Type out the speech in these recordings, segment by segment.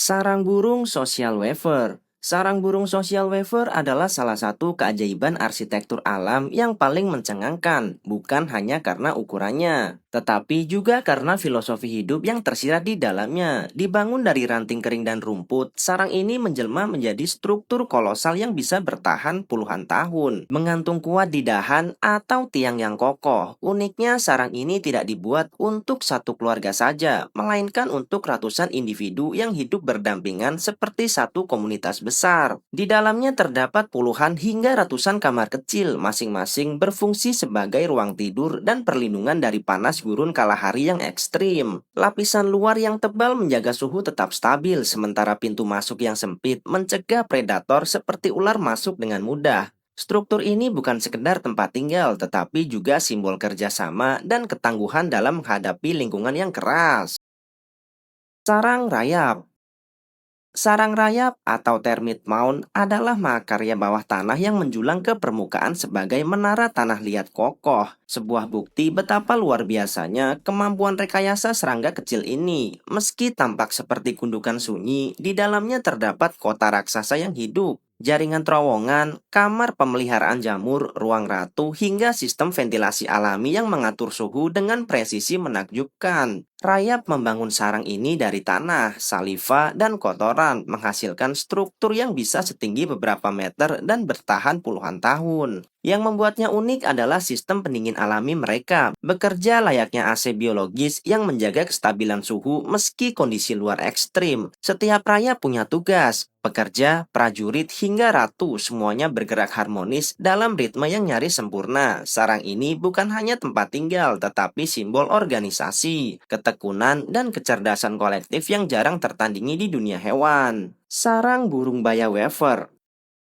Sarang burung social waver. Sarang burung social waver adalah salah satu keajaiban arsitektur alam yang paling mencengangkan, bukan hanya karena ukurannya, tetapi juga karena filosofi hidup yang tersirat di dalamnya. Dibangun dari ranting kering dan rumput, sarang ini menjelma menjadi struktur kolosal yang bisa bertahan puluhan tahun, menggantung kuat di dahan atau tiang yang kokoh. Uniknya, sarang ini tidak dibuat untuk satu keluarga saja, melainkan untuk ratusan individu yang hidup berdampingan seperti satu komunitas besar. Di dalamnya terdapat puluhan hingga ratusan kamar kecil, masing-masing berfungsi sebagai ruang tidur dan perlindungan dari panas gurun kalahari yang ekstrim. Lapisan luar yang tebal menjaga suhu tetap stabil, sementara pintu masuk yang sempit mencegah predator seperti ular masuk dengan mudah. Struktur ini bukan sekedar tempat tinggal, tetapi juga simbol kerjasama dan ketangguhan dalam menghadapi lingkungan yang keras. Sarang rayap. Sarang rayap atau termite mound adalah mahakarya bawah tanah yang menjulang ke permukaan sebagai menara tanah liat kokoh. Sebuah bukti betapa luar biasanya kemampuan rekayasa serangga kecil ini. Meski tampak seperti gundukan sunyi, di dalamnya terdapat kota raksasa yang hidup. Jaringan terowongan, kamar pemeliharaan jamur, ruang ratu, hingga sistem ventilasi alami yang mengatur suhu dengan presisi menakjubkan. Rayap membangun sarang ini dari tanah, saliva, dan kotoran, menghasilkan struktur yang bisa setinggi beberapa meter dan bertahan puluhan tahun. Yang membuatnya unik adalah sistem pendingin alami mereka, bekerja layaknya AC biologis yang menjaga kestabilan suhu meski kondisi luar ekstrim. Setiap rayap punya tugas, pekerja, prajurit, hingga ratu semuanya bergerak harmonis dalam ritme yang nyaris sempurna. Sarang ini bukan hanya tempat tinggal, tetapi simbol organisasi, ketekunan, dan kecerdasan kolektif yang jarang tertandingi di dunia hewan. Sarang burung baya waver.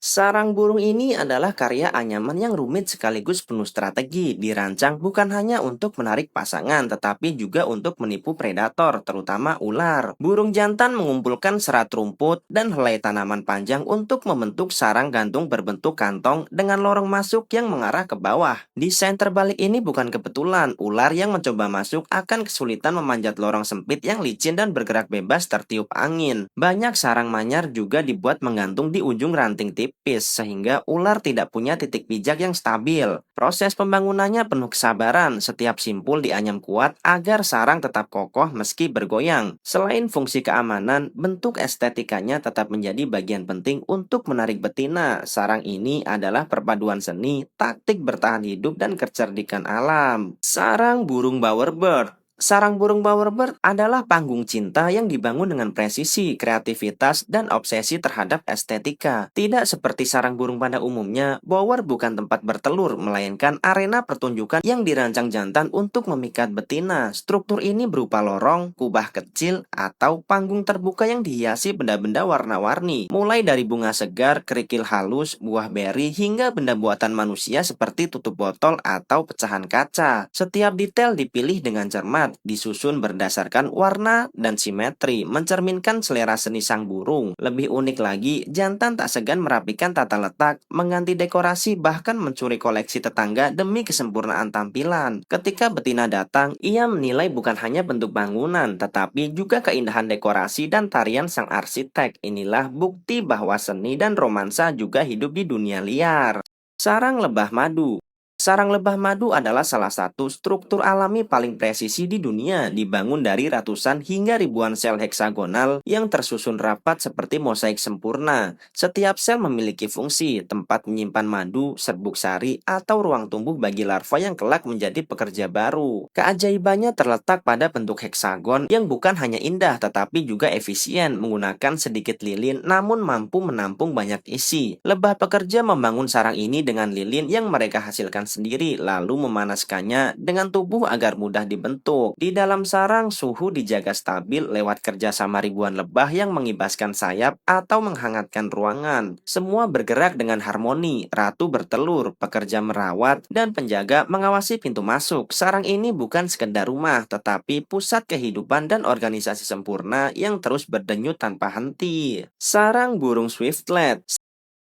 Sarang burung ini adalah karya anyaman yang rumit sekaligus penuh strategi, dirancang bukan hanya untuk menarik pasangan, tetapi juga untuk menipu predator, terutama ular. Burung jantan mengumpulkan serat rumput dan helai tanaman panjang untuk membentuk sarang gantung berbentuk kantong dengan lorong masuk yang mengarah ke bawah. Desain terbalik ini bukan kebetulan, ular yang mencoba masuk akan kesulitan memanjat lorong sempit yang licin dan bergerak bebas tertiup angin. Banyak sarang manyar juga dibuat menggantung di ujung ranting tipis sehingga ular tidak punya titik pijak yang stabil. Proses pembangunannya penuh kesabaran, setiap simpul dianyam kuat agar sarang tetap kokoh meski bergoyang. Selain fungsi keamanan, bentuk estetikanya tetap menjadi bagian penting untuk menarik betina. Sarang ini adalah perpaduan seni, taktik bertahan hidup, dan kecerdikan alam. Sarang burung bowerbird. Sarang burung bowerbird adalah panggung cinta yang dibangun dengan presisi, kreativitas, dan obsesi terhadap estetika. Tidak seperti sarang burung pada umumnya, bower bukan tempat bertelur, melainkan arena pertunjukan yang dirancang jantan untuk memikat betina. Struktur ini berupa lorong, kubah kecil, atau panggung terbuka yang dihiasi benda-benda warna-warni. Mulai dari bunga segar, kerikil halus, buah beri, hingga benda buatan manusia seperti tutup botol atau pecahan kaca. Setiap detail dipilih dengan cermat, disusun berdasarkan warna dan simetri, mencerminkan selera seni sang burung. Lebih unik lagi, jantan tak segan merapikan tata letak, mengganti dekorasi, bahkan mencuri koleksi tetangga demi kesempurnaan tampilan. Ketika betina datang, ia menilai bukan hanya bentuk bangunan, tetapi juga keindahan dekorasi dan tarian sang arsitek. Inilah bukti bahwa seni dan romansa juga hidup di dunia liar. Sarang lebah madu. Sarang lebah madu adalah salah satu struktur alami paling presisi di dunia, dibangun dari ratusan hingga ribuan sel heksagonal yang tersusun rapat seperti mosaik sempurna. Setiap sel memiliki fungsi, tempat menyimpan madu, serbuk sari, atau ruang tumbuh bagi larva yang kelak menjadi pekerja baru. Keajaibannya terletak pada bentuk heksagon yang bukan hanya indah tetapi juga efisien, menggunakan sedikit lilin namun mampu menampung banyak isi. Lebah pekerja membangun sarang ini dengan lilin yang mereka hasilkan sendiri, lalu memanaskannya dengan tubuh agar mudah dibentuk. Di dalam sarang, suhu dijaga stabil lewat kerjasama ribuan lebah yang mengibaskan sayap atau menghangatkan ruangan. Semua bergerak dengan harmoni, ratu bertelur, pekerja merawat, dan penjaga mengawasi pintu masuk. Sarang ini bukan sekedar rumah, tetapi pusat kehidupan dan organisasi sempurna yang terus berdenyut tanpa henti. Sarang burung swiftlet.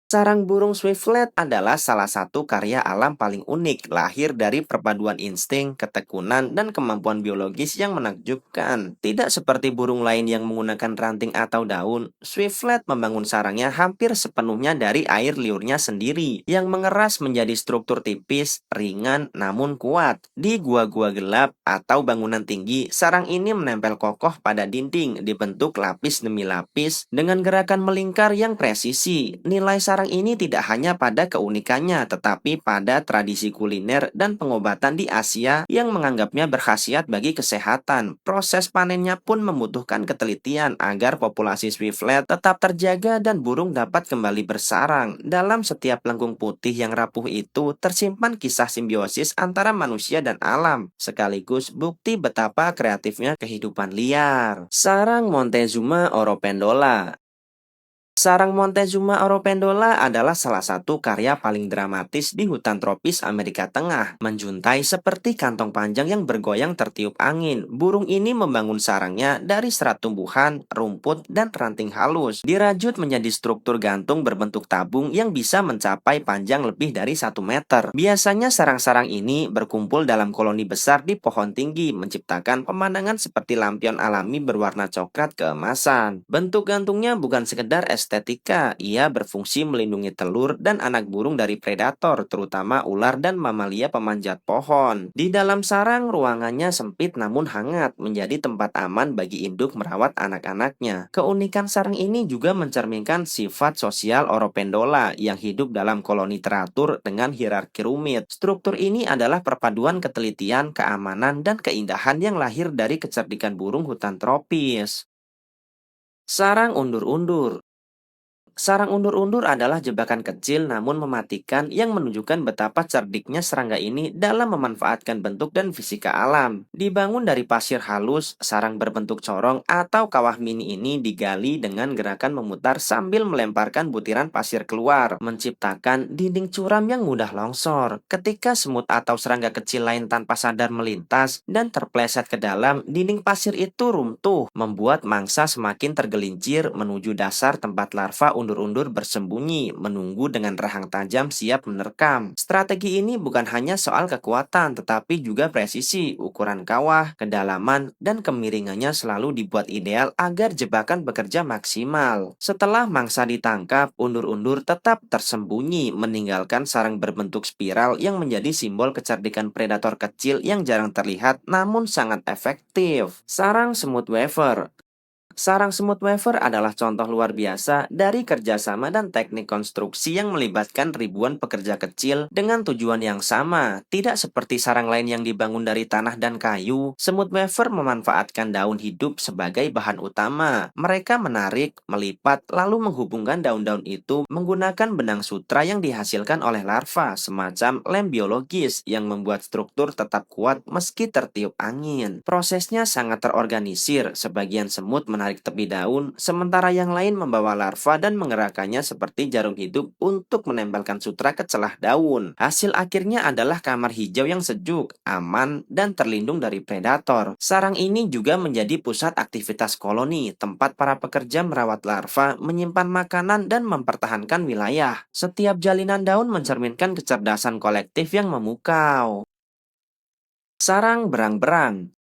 Sarang burung Swiftlet adalah salah satu karya alam paling unik, lahir dari perpaduan insting, ketekunan, dan kemampuan biologis yang menakjubkan. Tidak seperti burung lain yang menggunakan ranting atau daun, Swiftlet membangun sarangnya hampir sepenuhnya dari air liurnya sendiri, yang mengeras menjadi struktur tipis, ringan, namun kuat. Di gua-gua gelap atau bangunan tinggi, sarang ini menempel kokoh pada dinding, dibentuk lapis demi lapis, dengan gerakan melingkar yang presisi. Nilai sarang ini tidak hanya pada keunikannya, tetapi pada tradisi kuliner dan pengobatan di Asia yang menganggapnya berkhasiat bagi kesehatan. Proses panennya pun membutuhkan ketelitian agar populasi Swiftlet tetap terjaga dan burung dapat kembali bersarang. Dalam setiap lengkung putih yang rapuh itu tersimpan kisah simbiosis antara manusia dan alam, sekaligus bukti betapa kreatifnya kehidupan liar. Sarang Montezuma oropendola. Sarang Montezuma oropendola adalah salah satu karya paling dramatis di hutan tropis Amerika Tengah. Menjuntai seperti kantong panjang yang bergoyang tertiup angin, burung ini membangun sarangnya dari serat tumbuhan, rumput, dan ranting halus. Dirajut menjadi struktur gantung berbentuk tabung yang bisa mencapai panjang lebih dari 1 meter. Biasanya sarang-sarang ini berkumpul dalam koloni besar di pohon tinggi, menciptakan pemandangan seperti lampion alami berwarna coklat keemasan. Bentuk gantungnya bukan sekedar estetika, ia berfungsi melindungi telur dan anak burung dari predator, terutama ular dan mamalia pemanjat pohon. Di dalam sarang, ruangannya sempit namun hangat, menjadi tempat aman bagi induk merawat anak-anaknya. Keunikan sarang ini juga mencerminkan sifat sosial oropendola yang hidup dalam koloni teratur dengan hierarki rumit. Struktur ini adalah perpaduan ketelitian, keamanan, dan keindahan yang lahir dari kecerdikan burung hutan tropis. Sarang undur-undur. Sarang undur-undur adalah jebakan kecil namun mematikan yang menunjukkan betapa cerdiknya serangga ini dalam memanfaatkan bentuk dan fisika alam. Dibangun dari pasir halus, sarang berbentuk corong atau kawah mini ini digali dengan gerakan memutar sambil melemparkan butiran pasir keluar, menciptakan dinding curam yang mudah longsor. Ketika semut atau serangga kecil lain tanpa sadar melintas dan terpleset ke dalam, dinding pasir itu runtuh, membuat mangsa semakin tergelincir menuju dasar tempat larva undur-undur bersembunyi, menunggu dengan rahang tajam siap menerkam. Strategi ini bukan hanya soal kekuatan, tetapi juga presisi, ukuran kawah, kedalaman, dan kemiringannya selalu dibuat ideal agar jebakan bekerja maksimal. Setelah mangsa ditangkap, undur-undur tetap tersembunyi, meninggalkan sarang berbentuk spiral yang menjadi simbol kecerdikan predator kecil yang jarang terlihat namun sangat efektif. Sarang semut wafer. Sarang semut wafer adalah contoh luar biasa dari kerjasama dan teknik konstruksi yang melibatkan ribuan pekerja kecil dengan tujuan yang sama. Tidak seperti sarang lain yang dibangun dari tanah dan kayu, semut wafer memanfaatkan daun hidup sebagai bahan utama. Mereka menarik, melipat, lalu menghubungkan daun-daun itu menggunakan benang sutra yang dihasilkan oleh larva, semacam lem biologis yang membuat struktur tetap kuat meski tertiup angin. Prosesnya sangat terorganisir, sebagian semut menarik tepi daun, sementara yang lain membawa larva dan mengerahkannya seperti jarum hidup untuk menempelkan sutra ke celah daun. Hasil akhirnya adalah kamar hijau yang sejuk, aman, dan terlindung dari predator. Sarang ini juga menjadi pusat aktivitas koloni, tempat para pekerja merawat larva, menyimpan makanan, dan mempertahankan wilayah. Setiap jalinan daun mencerminkan kecerdasan kolektif yang memukau. Sarang berang-berang.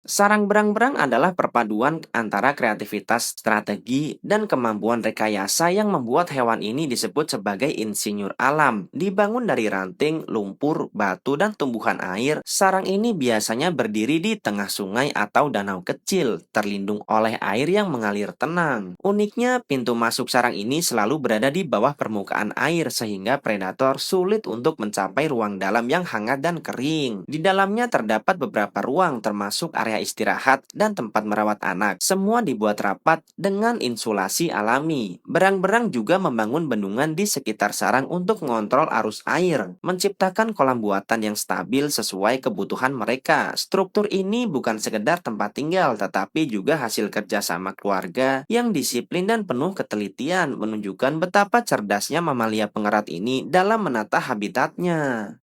Sarang berang-berang adalah perpaduan antara kreativitas, strategi, dan kemampuan rekayasa yang membuat hewan ini disebut sebagai insinyur alam. Dibangun dari ranting, lumpur, batu, dan tumbuhan air, sarang ini biasanya berdiri di tengah sungai atau danau kecil, terlindung oleh air yang mengalir tenang. Uniknya, pintu masuk sarang ini selalu berada di bawah permukaan air sehingga predator sulit untuk mencapai ruang dalam yang hangat dan kering. Di dalamnya terdapat beberapa ruang termasuk area istirahat, dan tempat merawat anak. Semua dibuat rapat dengan insulasi alami. Berang-berang juga membangun bendungan di sekitar sarang untuk mengontrol arus air, menciptakan kolam buatan yang stabil sesuai kebutuhan mereka. Struktur ini bukan sekedar tempat tinggal, tetapi juga hasil kerjasama keluarga yang disiplin dan penuh ketelitian, menunjukkan betapa cerdasnya mamalia pengerat ini dalam menata habitatnya.